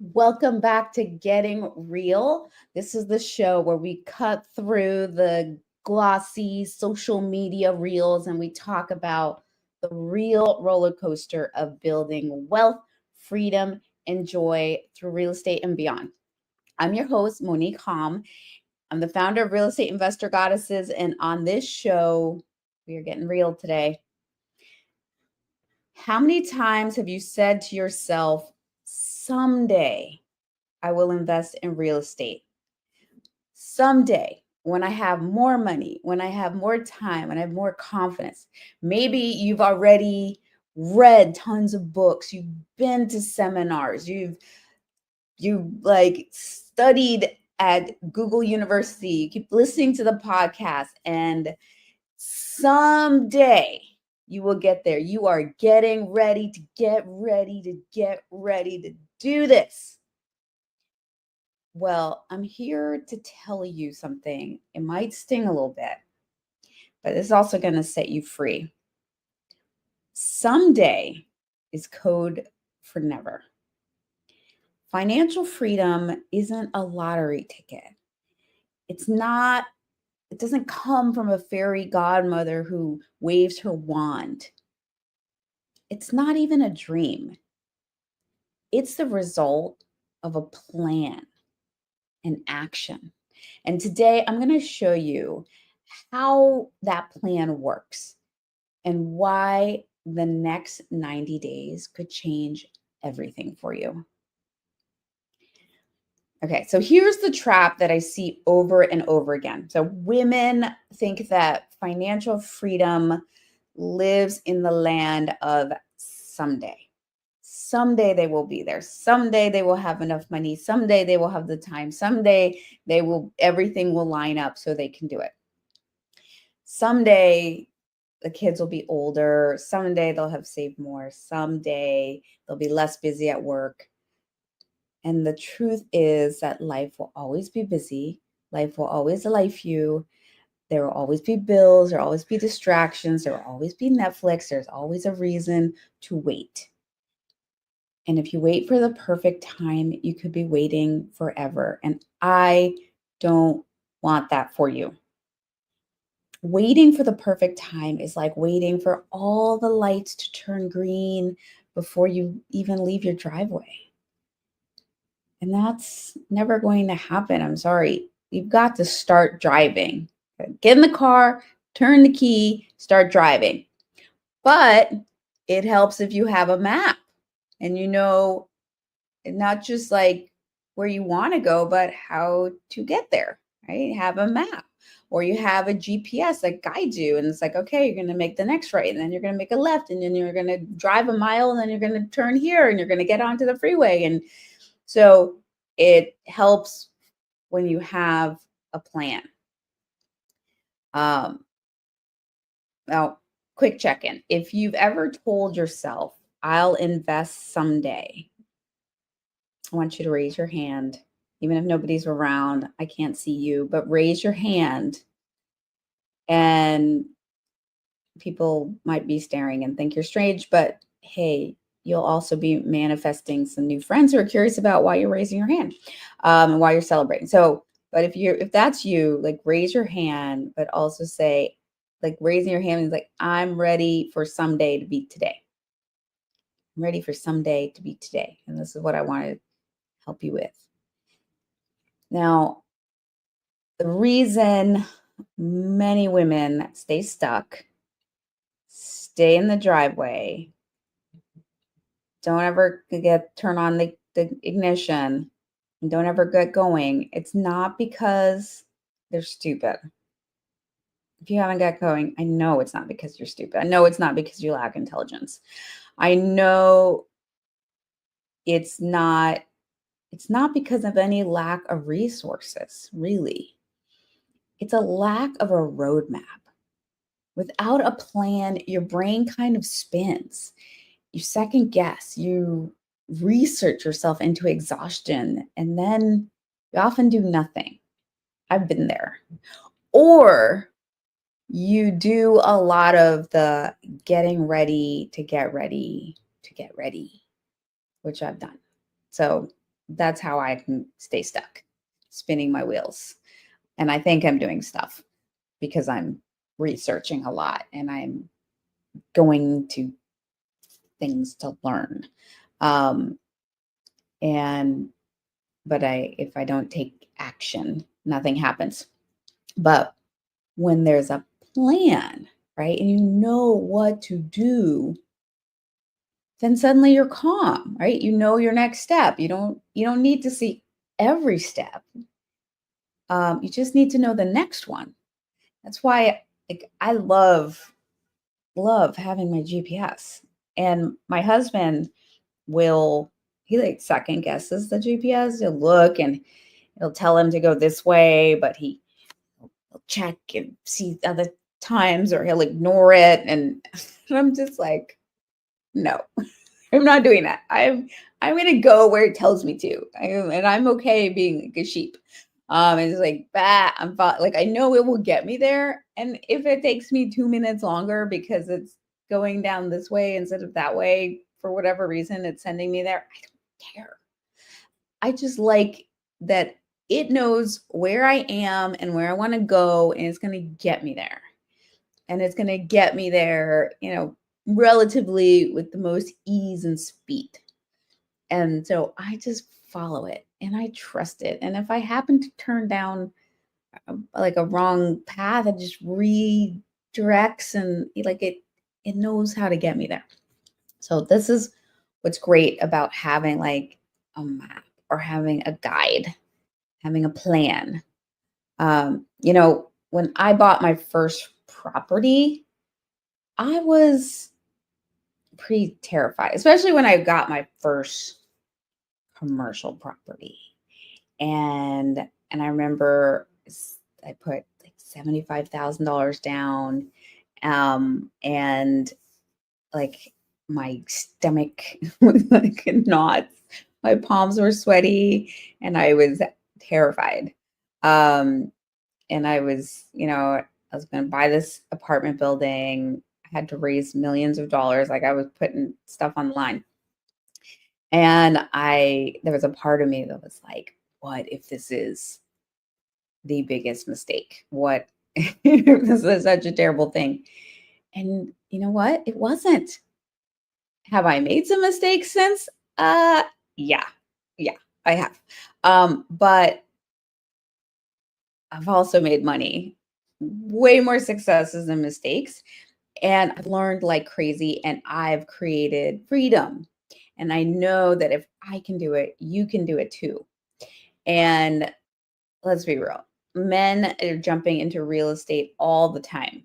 Welcome back to Getting Real. This is the show where we cut through the glossy social media reels and we talk about the real roller coaster of building wealth, freedom, and joy through real estate and beyond. I'm your host, Monick Halm. I'm the founder of Real Estate Investor Goddesses, and on this show, we are getting real today. How many times have you said to yourself, someday I will invest in real estate? Someday, when I have more money, when I have more time, when I have more confidence. Maybe you've already read tons of books, you've been to seminars, you like studied at Google University, you keep listening to the podcast, and someday you will get there. You are getting ready to get ready to get ready to do this. Well, I'm here to tell you something. It might sting a little bit, but it's also going to set you free. Someday is code for never. Financial freedom isn't a lottery ticket. It's not, it doesn't come from a fairy godmother who waves her wand. It's not even a dream. It's the result of a plan and action. And today I'm going to show you how that plan works and why the next 90 days could change everything for you. Okay, so here's the trap that I see over and over again. So women think that financial freedom lives in the land of someday. Someday they will be there. Someday they will have enough money. Someday they will have the time. Someday everything will line up so they can do it. Someday the kids will be older. Someday they'll have saved more. Someday they'll be less busy at work. And the truth is that life will always be busy. Life will always life you. There will always be bills. There will always be distractions. There will always be Netflix. There's always a reason to wait. And if you wait for the perfect time, you could be waiting forever. And I don't want that for you. Waiting for the perfect time is like waiting for all the lights to turn green before you even leave your driveway. And that's never going to happen. I'm sorry. You've got to start driving. Get in the car, turn the key, start driving. But it helps if you have a map and you know not just like where you want to go, but how to get there, right? Have a map. Or you have a GPS that guides you, and it's like, okay, you're going to make the next right, and then you're going to make a left, and then you're going to drive a mile, and then you're going to turn here, and you're going to get onto the freeway. And so it helps when you have a plan. Now, quick check-in. If you've ever told yourself, I'll invest someday, I want you to raise your hand. Even if nobody's around, I can't see you, but raise your hand. And people might be staring and think you're strange, but hey, you'll also be manifesting some new friends who are curious about why you're raising your hand and why you're celebrating. So, but if that's you, like raise your hand, but also say, like raising your hand is like, I'm ready for someday to be today. I'm ready for someday to be today. And this is what I want to help you with. Now, the reason many women stay stuck, stay in the driveway, don't ever turn on the ignition, and don't ever get going, it's not because they're stupid. If you haven't got going, I know it's not because you're stupid. I know it's not because you lack intelligence. I know it's not because of any lack of resources, really. It's a lack of a roadmap. Without a plan, your brain kind of spins. You second guess, you research yourself into exhaustion, and then you often do nothing. I've been there. Or you do a lot of the getting ready to get ready to get ready, which I've done. So that's how I can stay stuck, spinning my wheels. And I think I'm doing stuff because I'm researching a lot and I'm going to things to learn. Um, and but if I don't take action, nothing happens. But when there's a plan, right, and you know what to do, then suddenly you're calm, right? You know your next step. You don't need to see every step. You just need to know the next one. That's why, like, I love having my GPS. And my husband will he like second guesses the GPS. He'll look and it'll tell him to go this way, but he'll check and see other times, or he'll ignore it. And I'm just like, no, I'm not doing that. I'm gonna go where it tells me to, and I'm okay being like a sheep. And it's like, bah, like I know it will get me there, and if it takes me 2 minutes longer because it's going down this way instead of that way for whatever reason, it's sending me there. I don't care. I just like that it knows where I am and where I want to go, and it's gonna get me there, and it's gonna get me there, relatively with the most ease and speed. And so I just follow it and I trust it. And if I happen to turn down like a wrong path, it just redirects, and it knows how to get me there. So this is what's great about having like a map or having a guide, having a plan. When I bought my first property, I was pretty terrified, especially when I got my first commercial property. And I remember I put like $75,000 down, and like my stomach was like in knots, my palms were sweaty, and I was terrified. Um, and I was going to buy this apartment building. I had to raise millions of dollars, like I was putting stuff online. And there was a part of me that was like, what if this is the biggest mistake? What if this is such a terrible thing? And you know what? It wasn't. Have I made some mistakes since? Uh, yeah, yeah, I have. But I've also made money, way more successes than mistakes. And I've learned like crazy, and I've created freedom. And I know that if I can do it, you can do it too. And let's be real, men are jumping into real estate all the time,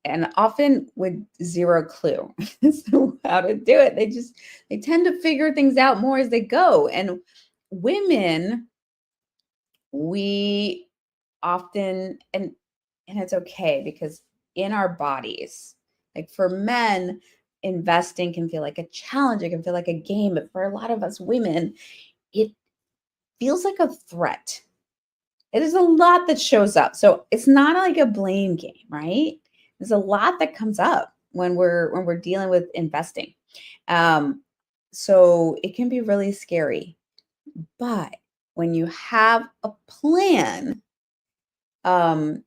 and often with zero clue as to how to do it. They tend to figure things out more as they go. And women, we often and it's okay, because in our bodies, like for men, investing can feel like a challenge, it can feel like a game, but for a lot of us women, it feels like a threat. It is a lot that shows up. So it's not like a blame game, right? There's a lot that comes up when we're dealing with investing. Um, so it can be really scary. But when you have a plan, um,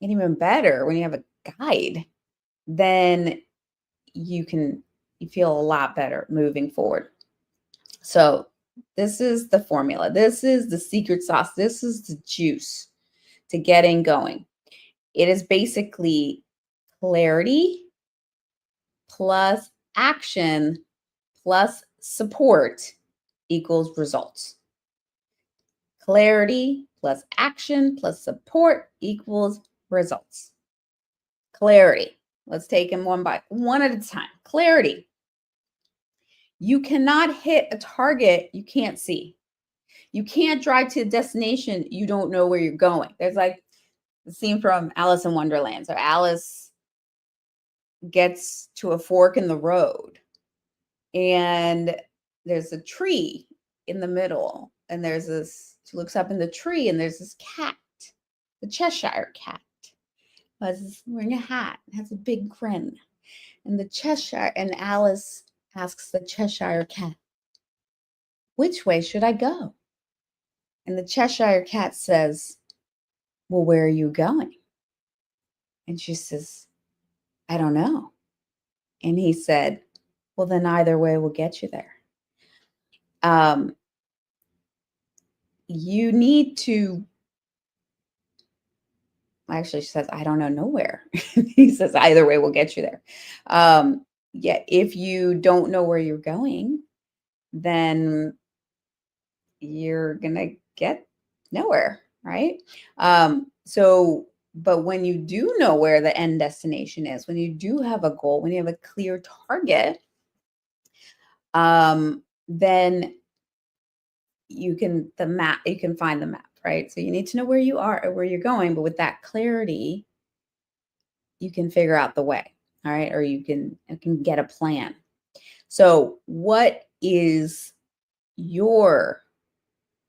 and even better, when you have a guide, then you feel a lot better moving forward. So this is the formula. This is the secret sauce. This is the juice to getting going. It is basically clarity plus action plus support equals results. Clarity plus action plus support equals results. Clarity. Let's take them one at a time. Clarity. You cannot hit a target you can't see. You can't drive to a destination you don't know where you're going. There's like the scene from Alice in Wonderland. So Alice gets to a fork in the road, and there's a tree in the middle, and she looks up in the tree, and there's this cat, the Cheshire cat, wearing a hat, has a big grin. And Alice asks the Cheshire cat, which way should I go? And the Cheshire Cat says, well, where are you going? And she says, I don't know. And he said, well, then either way will get you there. Um, you need to, actually, she says, I don't know, nowhere. He says, either way will get you there. Yeah, if you don't know where you're going, then you're going to get nowhere, right? But when you do know where the end destination is, when you do have a goal, when you have a clear target, then you can find the map, right? So you need to know where you are or where you're going, but with that clarity, you can figure out the way, all right? Or you can get a plan. So what is your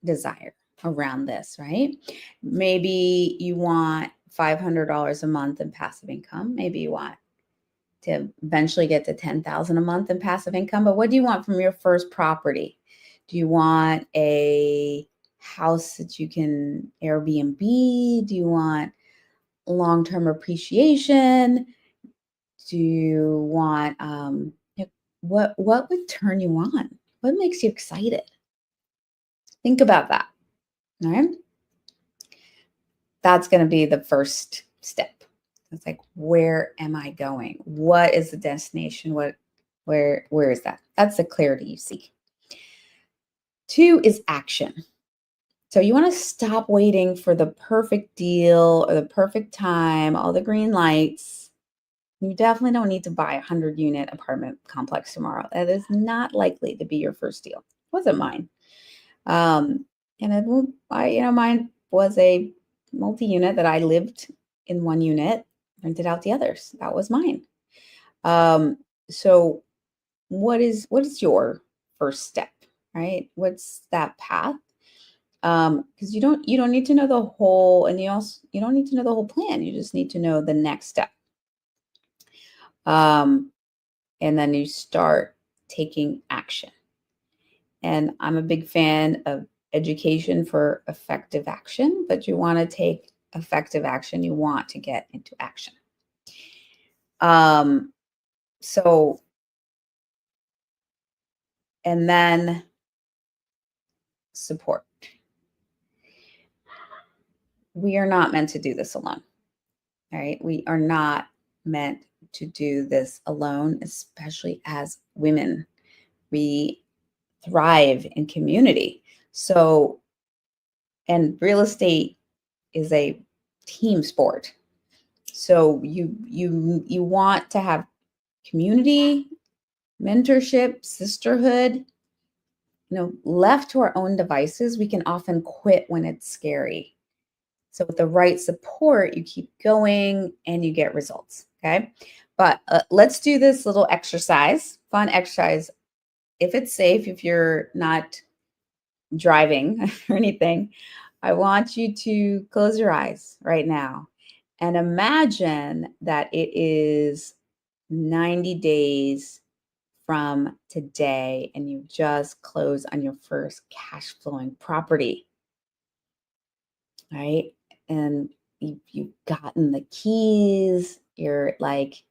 desire around this, right? Maybe you want $500 a month in passive income. Maybe you want to eventually get to 10,000 a month in passive income. But what do you want from your first property? Do you want a house that you can Airbnb? Do you want long-term appreciation? Do you want what would turn you on? What makes you excited? Think about that. All right. That's going to be the first step. It's like, where am I going? What is the destination? Where is that? That's the clarity you see. 2 is action. So you want to stop waiting for the perfect deal or the perfect time, all the green lights. You definitely don't need to buy a 100-unit apartment complex tomorrow. That is not likely to be your first deal. It wasn't mine. And mine was a multi-unit that I lived in one unit, rented out the others. That was mine. So what is your first step, right? What's that path? Because you don't need to know the whole, and you don't need to know the whole plan. You just need to know the next step. And then you start taking action. And I'm a big fan of education for effective action, but you want to take effective action. You want to get into action. So, and then support. We are not meant to do this alone, right? We are not meant to do this alone, especially as women. We thrive in community. So, and real estate is a team sport. So you want to have community, mentorship, sisterhood. Left to our own devices, we can often quit when it's scary. So with the right support, you keep going and you get results. Okay. But let's do this little exercise, fun exercise. If it's safe, if you're not driving or anything, I want you to close your eyes right now and imagine that it is 90 days from today and you just close on your first cash flowing property, right? And you've gotten the keys, you're like,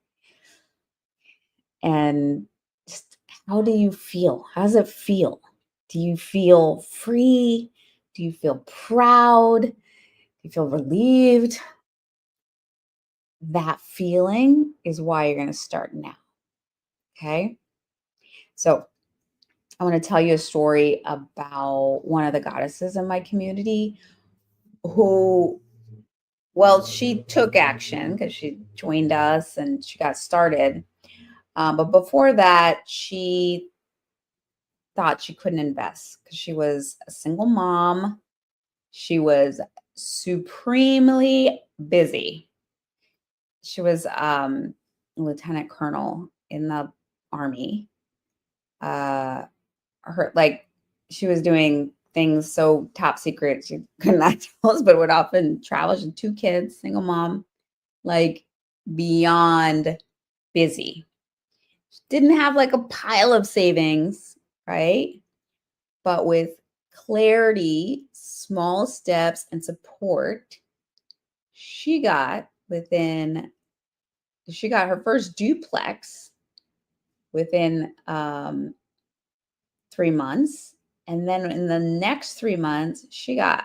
and just how do you feel? How does it feel? Do you feel free? Do you feel proud? Do you feel relieved? That feeling is why you're going to start now. Okay. So I want to tell you a story about one of the goddesses in my community who, well, she took action because she joined us and she got started. But before that, she thought she couldn't invest because she was a single mom. She was supremely busy. She was lieutenant colonel in the army. She was doing things so top secret she could not tell us, but would often travel. She had 2 kids, single mom, like beyond busy. She didn't have like a pile of savings, right? but with clarity, small steps, and support, she got her first duplex within 3 months. And then in the next 3 months, she got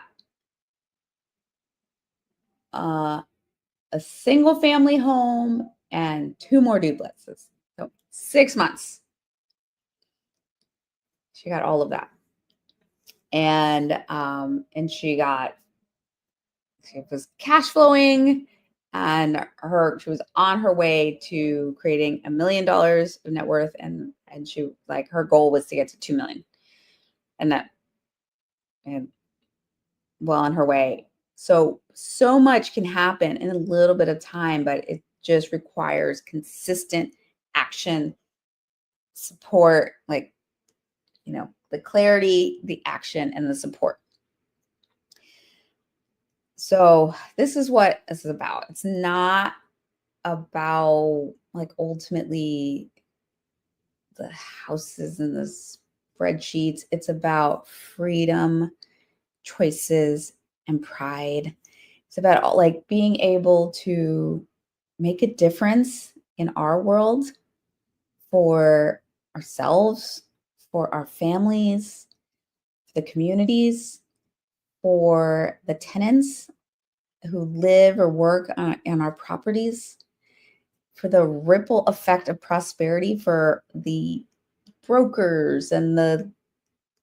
a single family home and 2 more duplexes. So 6 months. She got all of that. And she was cash flowing, and she was on her way to creating $1 million of net worth, and she, like, her goal was to get to 2 million, and well on her way. So much can happen in a little bit of time, but it just requires consistent action, support, like, the clarity, the action, and the support. So this is what this is about. It's not about, like, ultimately the houses and the spreadsheets. It's about freedom, choices, and pride. It's about, like, being able to make a difference in our world for ourselves, for our families, for the communities, for the tenants who live or work on our properties, for the ripple effect of prosperity for the brokers and the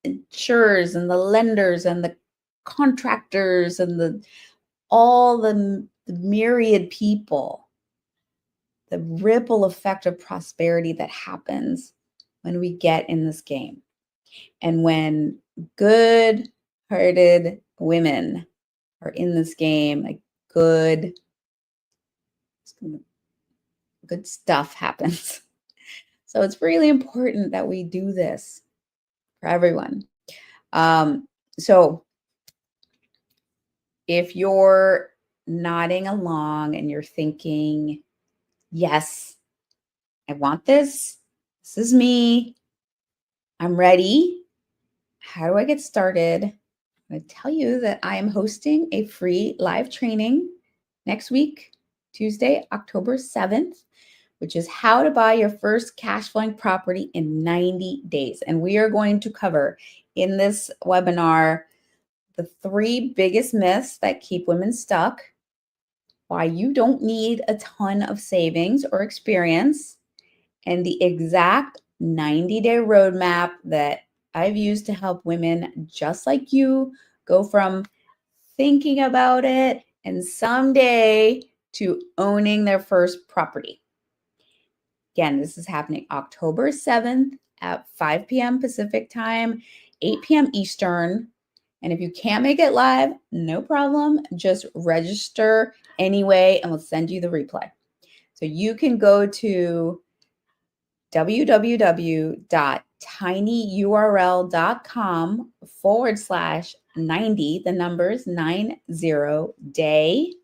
insurers and the lenders and the contractors and all the myriad people, the ripple effect of prosperity that happens when we get in this game. And when good-hearted women are in this game, like, good stuff happens. So it's really important that we do this for everyone. So if you're nodding along and you're thinking, yes, I want this. This is me. I'm ready. How do I get started? I'm going to tell you that I am hosting a free live training next week, Tuesday, October 7th, which is how to buy your first cash flowing property in 90 days. And we are going to cover in this webinar the 3 biggest myths that keep women stuck, why you don't need a ton of savings or experience, and the exact 90-day roadmap that I've used to help women just like you go from thinking about it and someday to owning their first property. Again, this is happening October 7th at 5 p.m. Pacific time, 8 p.m. Eastern. And if you can't make it live, no problem. Just register anyway, and we'll send you the replay. So you can go to www.tinyurl.com/90, the numbers 90 day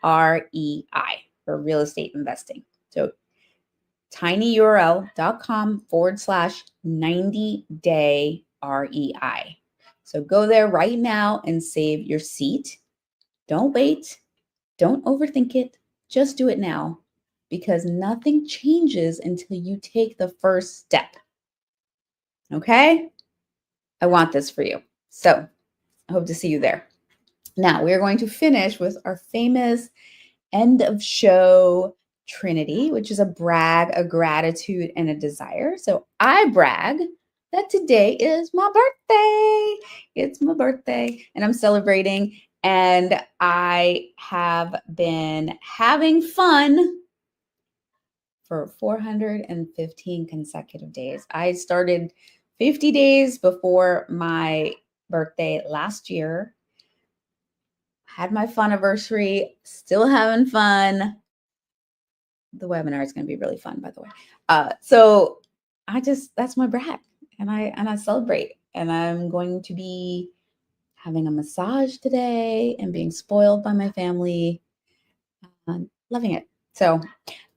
REI for real estate investing. So tinyurl.com/90 day REI. So go there right now and save your seat. Don't wait. Don't overthink it. Just do it now, because nothing changes until you take the first step. Okay? I want this for you. So I hope to see you there. Now we are going to finish with our famous end of show Trinity, which is a brag, a gratitude, and a desire. So I brag that today is my birthday. It's my birthday and I'm celebrating, and I have been having fun for 415 consecutive days. I started 50 days before my birthday last year. Had my fun anniversary, still having fun. The webinar is going to be really fun, by the way. So that's my brag, and I celebrate, and I'm going to be having a massage today and being spoiled by my family. I'm loving it. So,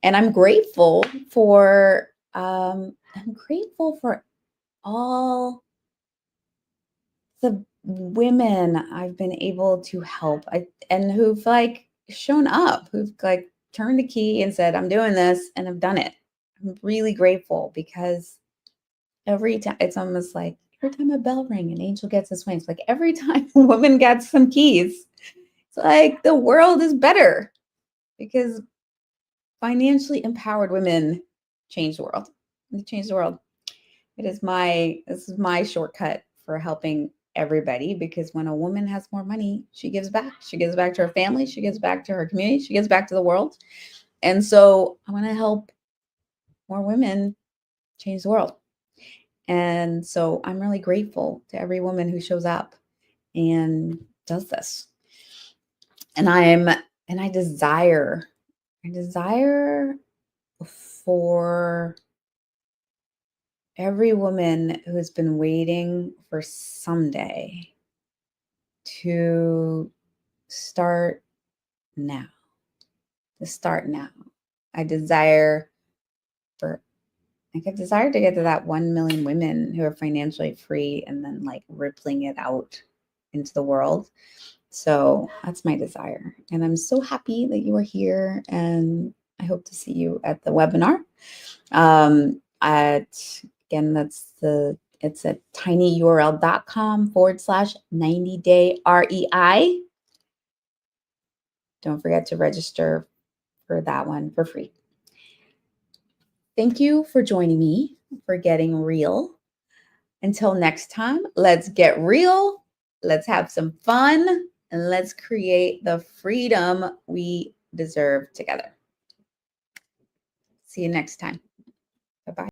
and I'm grateful for all the women I've been able to help and who've like shown up, who've like turned the key and said, I'm doing this and have done it. I'm really grateful because every time it's almost like every time a bell rang, an angel gets his wings. Like every time a woman gets some keys, it's like the world is better because financially empowered women change the world. They change the world. This is my shortcut for helping everybody because when a woman has more money, she gives back. She gives back to her family, she gives back to her community, she gives back to the world. And so I want to help more women change the world. And so I'm really grateful to every woman who shows up and does this. And I desire for every woman who has been waiting for someday to start now. To start now. I desire for I desire to get to that 1 million women who are financially free and then like rippling it out into the world. So that's my desire. And I'm so happy that you are here. And I hope to see you at the webinar. It's at tinyurl.com/90-day REI. Don't forget to register for that one for free. Thank you for joining me for Getting Real. Until next time, let's get real, let's have some fun, and let's create the freedom we deserve together. See you next time.